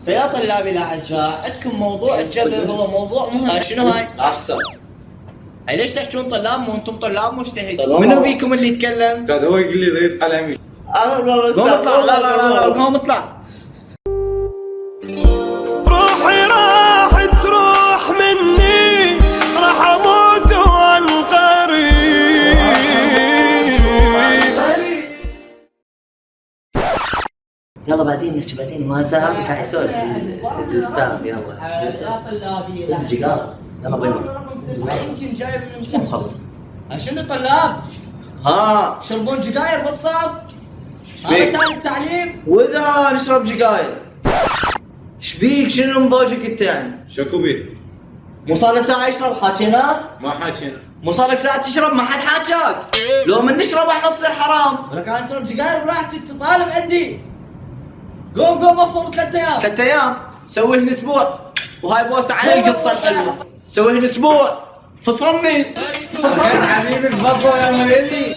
فيا طلابي الاعزاء عندكم موضوع تجرب، هو موضوع مهم. شنو هاي؟ أحسن. هاي ليش تحجون طلاب وانتم طلاب مجتهد؟ سلام. منو بيكم اللي يتكلم؟ أستاذ هو يقول لي ضيق قلمي. انا والله قوم اطلع. لا قوم اطلع. روحي راح تروح مني، راح اموت وانقري. يلا بعدين نحكي بعدين، وهسه هذا قاعد يسولف الاستاذ. يلا يا طلابي دقائق يلا بينا يمكن جايب الامتحان. مخلص. شنو طلاب؟ ها يشربون سجاير بالصف؟ شبيك؟ هذا تالي التعليم؟ واذا نشرب سجاير شبيك؟ شنو مضوجك انت يعني؟ شكو بيه؟ مو صار له ساعه يشرب حاكينا؟ ما حاكينا. مو صار لك ساعه تشرب ما حد حاكاك؟ لو من نشرب احنا نصير حرام. انا قاعد اشرب سجاير براحتي، انت طالب عندي. قوم افصل 3 ايام. 3 ايام سويهن اسبوع، وهاي بوسه على القصه الحلوه. سويهن اسبوع فصلني حبيبي تفضل يا مليلي.